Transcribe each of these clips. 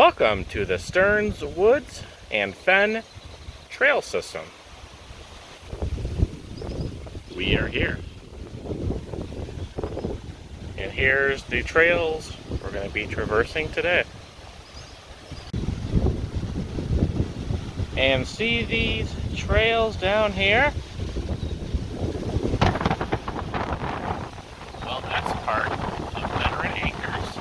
Welcome to the Stearns Woods and Fen Trail System. We are here. And here's the trails we're going to be traversing today. And see these trails down here? Well, that's part of Veteran Acres.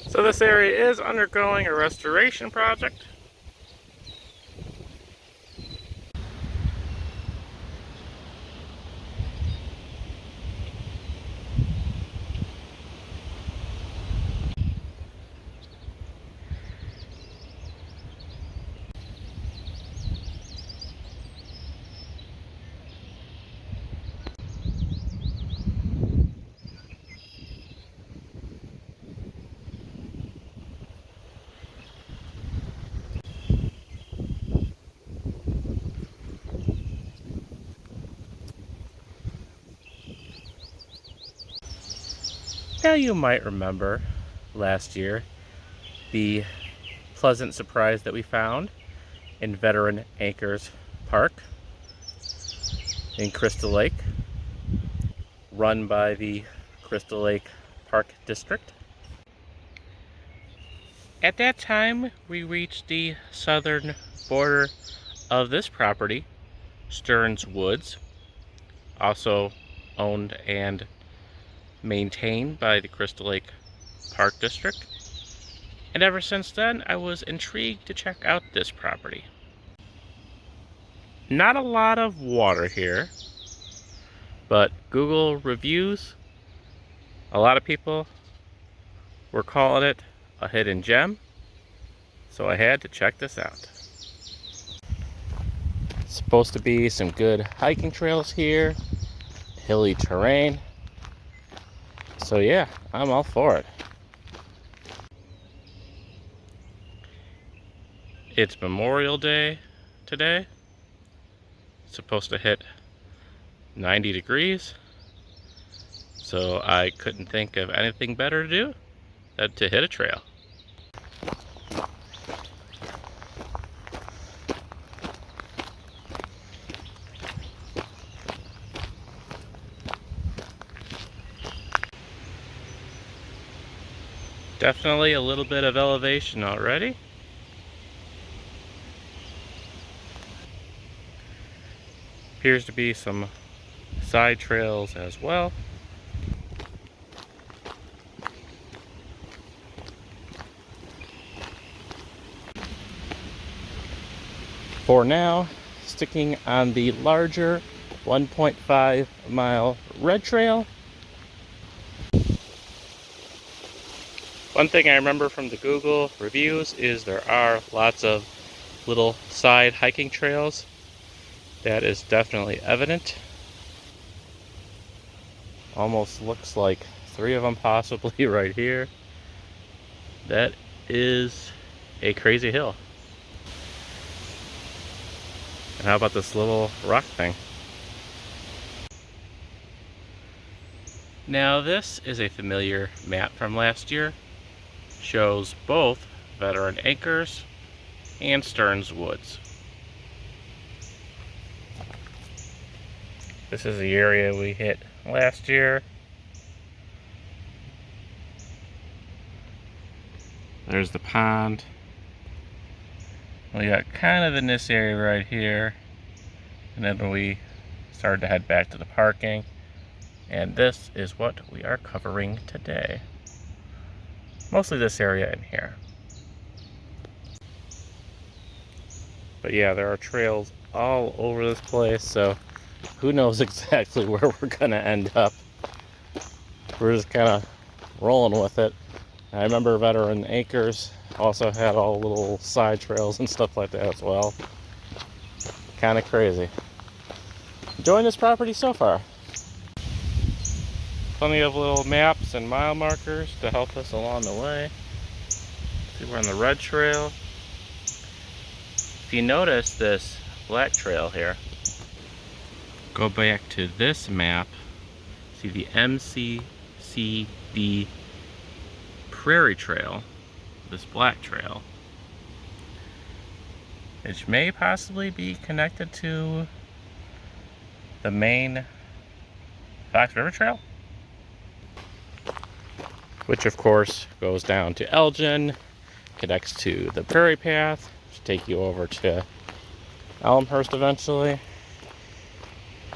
So this area is undergoing a restoration project. Now you might remember last year the pleasant surprise that we found in Veteran Acres Park in Crystal Lake, run by the Crystal Lake Park District. At that time, we reached the southern border of this property, Stearns Woods, also owned and maintained by the Crystal Lake Park District. And ever since then, I was intrigued to check out this property. Not a lot of water here, but Google reviews, a lot of people were calling it a hidden gem, so I had to check this out. It's supposed to be some good hiking trails here, hilly terrain. So yeah, I'm all for it. It's Memorial Day today. It's supposed to hit 90 degrees. So I couldn't think of anything better to do than to hit a trail. Definitely a little bit of elevation already. Appears to be some side trails as well. For now, sticking on the larger 1.5 mile red trail. One thing I remember from the Google reviews is there are lots of little side hiking trails. That is definitely evident. Almost looks like 3 of them possibly right here. That is a crazy hill. And how about this little rock thing? Now this is a familiar map from last year. Shows both Veteran Acres and Stearns Woods. This is the area we hit last year. There's the pond. We got kind of in this area right here. And then we started to head back to the parking. And this is what we are covering today. Mostly this area in here. But yeah, there are trails all over this place, so who knows exactly where we're gonna end up. We're just kind of rolling with it. I remember Veteran Acres also had all little side trails and stuff like that as well. Kind of crazy. Enjoying this property so far. Plenty of little maps and mile markers to help us along the way. See, we're on the red trail. If you notice this black trail here, go back to this map, see the MCCD Prairie Trail, this black trail, which may possibly be connected to the main Fox River Trail, which of course goes down to Elgin, connects to the Prairie Path, to take you over to Elmhurst eventually.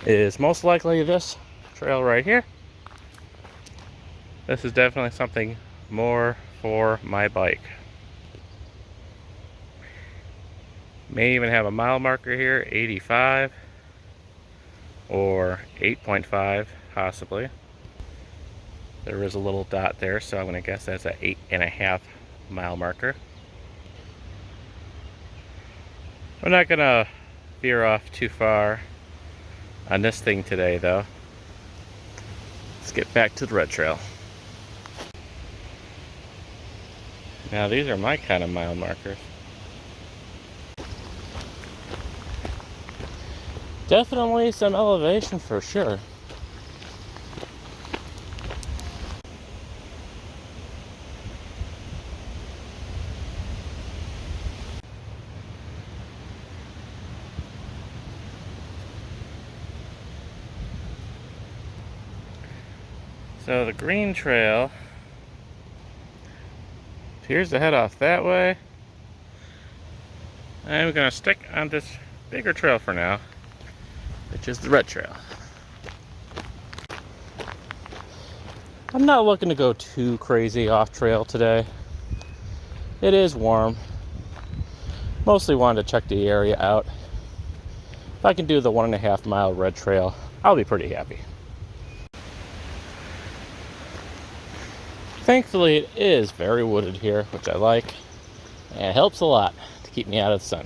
Is most likely this trail right here. This is definitely something more for my bike. May even have a mile marker here, 85 or 8.5 possibly. There is a little dot there, so I'm going to guess that's an 8.5 mile marker. We're not going to veer off too far on this thing today though. Let's get back to the red trail. Now these are my kind of mile markers. Definitely some elevation for sure. So the green trail appears to head off that way. I'm gonna stick on this bigger trail for now, which is the red trail. I'm not looking to go too crazy off trail today. It is warm. Mostly wanted to check the area out. If I can do the 1.5 mile red trail, I'll be pretty happy. Thankfully, it is very wooded here, which I like, and it helps a lot to keep me out of the sun.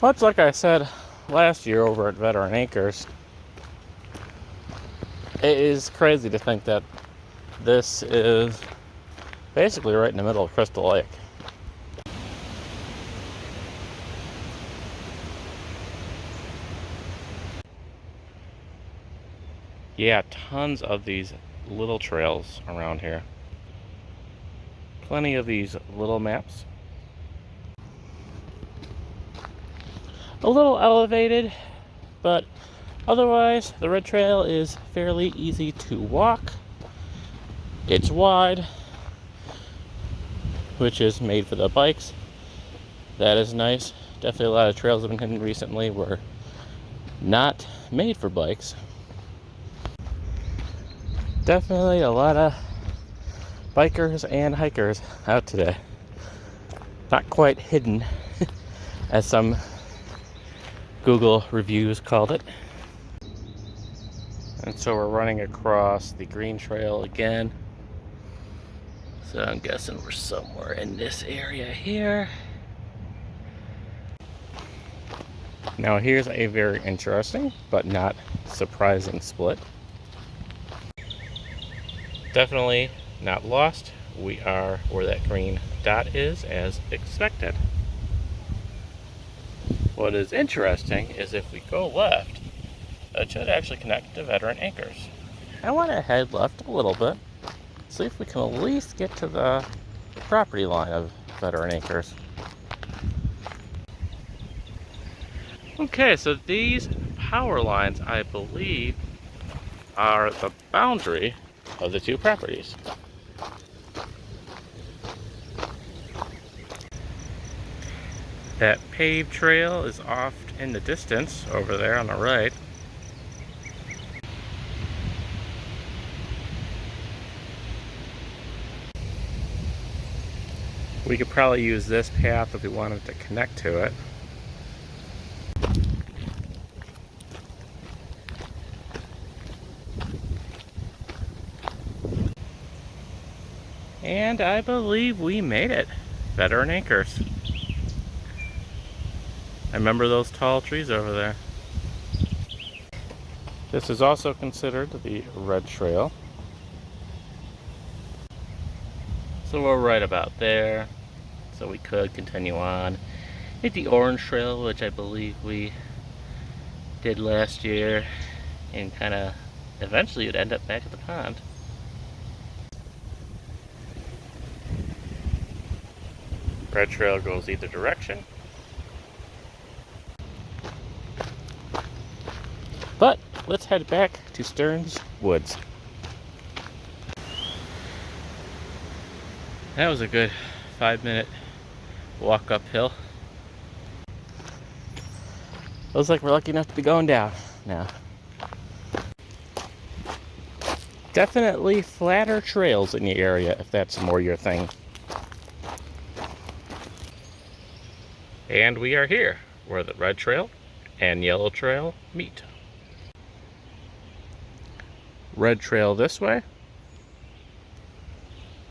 Much like I said last year over at Veteran Acres, it is crazy to think that this is basically right in the middle of Crystal Lake. Yeah, tons of these little trails around here. Plenty of these little maps. A little elevated, but otherwise the red trail is fairly easy to walk. It's wide, which is made for the bikes. That is nice. Definitely a lot of trails I've been hitting recently were not made for bikes. Definitely a lot of bikers and hikers out today. Not quite hidden, as some Google reviews called it. And so we're running across the green trail again. So I'm guessing we're somewhere in this area here. Now here's a very interesting but not surprising split. Definitely not lost. We are where that green dot is as expected. What is interesting is if we go left, it should actually connect to Veteran Acres. I want to head left a little bit, see if we can at least get to the property line of Veteran Acres. Okay, so these power lines, I believe, are the boundary of the two properties. That paved trail is off in the distance over there on the right. We could probably use this path if we wanted to connect to it. And I believe we made it. Veteran Acres. I remember those tall trees over there. This is also considered the Red Trail. So we're right about there. So we could continue on. Hit the orange trail, which I believe we did last year, and kind of eventually you'd end up back at the pond. Red trail goes either direction. But let's head back to Sterne's Woods. That was a good 5-minute walk uphill. Looks like we're lucky enough to be going down now. Definitely flatter trails in the area if that's more your thing. And we are here where the red trail and yellow trail meet. Red trail this way,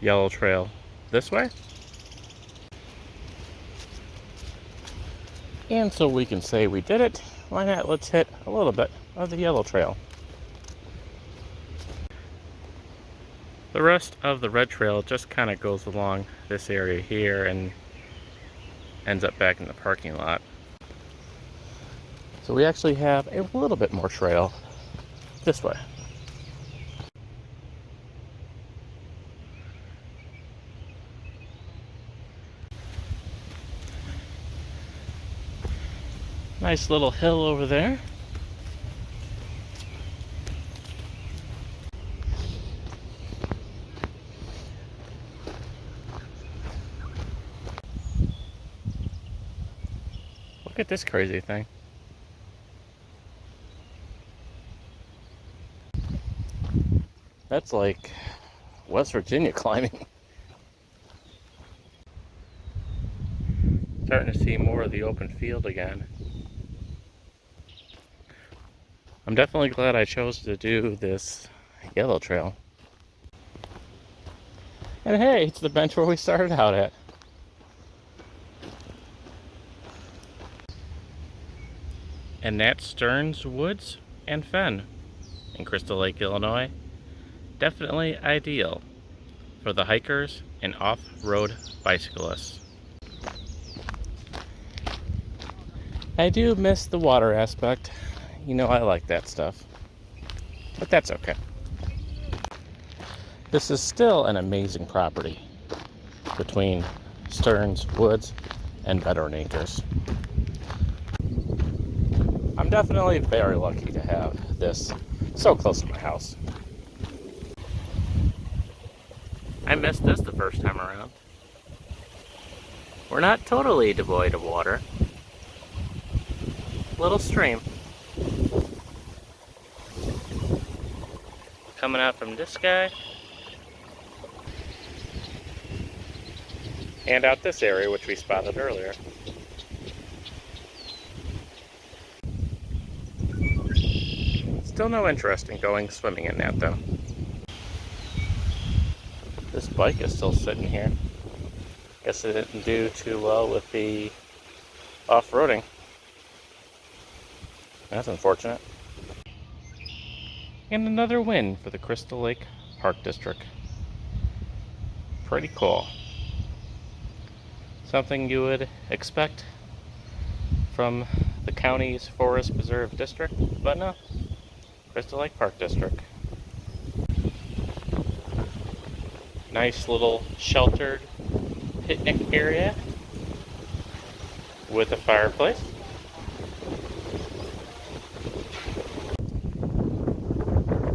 yellow trail this way. And so we can say we did it, why not let's hit a little bit of the yellow trail. The rest of the red trail just kind of goes along this area here and ends up back in the parking lot. So we actually have a little bit more trail this way. Nice little hill over there. Look at this crazy thing. That's like West Virginia climbing. Starting to see more of the open field again. I'm definitely glad I chose to do this yellow trail. And hey, it's the bench where we started out at. And that's Sterne's Woods and Fen in Crystal Lake, Illinois. Definitely ideal for the hikers and off-road bicyclists. I do miss the water aspect. You know I like that stuff. But that's okay. This is still an amazing property between Sterne's Woods and Veteran Acres. I'm definitely very lucky to have this so close to my house. I missed this the first time around. We're not totally devoid of water. Little stream. Coming out from this guy. And out this area, which we spotted earlier. Still no interest in going swimming in that though. This bike is still sitting here. Guess it didn't do too well with the off-roading. That's unfortunate. And another win for the Crystal Lake Park District. Pretty cool. Something you would expect from the county's Forest Preserve District, but no. Crystal Lake Park District. Nice little sheltered picnic area with a fireplace.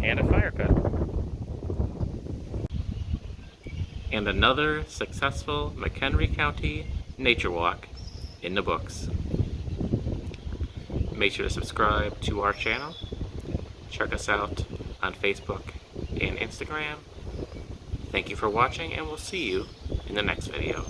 And a fire pit. And another successful McHenry County nature walk in the books. Make sure to subscribe to our channel. Check us out on Facebook and Instagram. Thank you for watching, and we'll see you in the next video.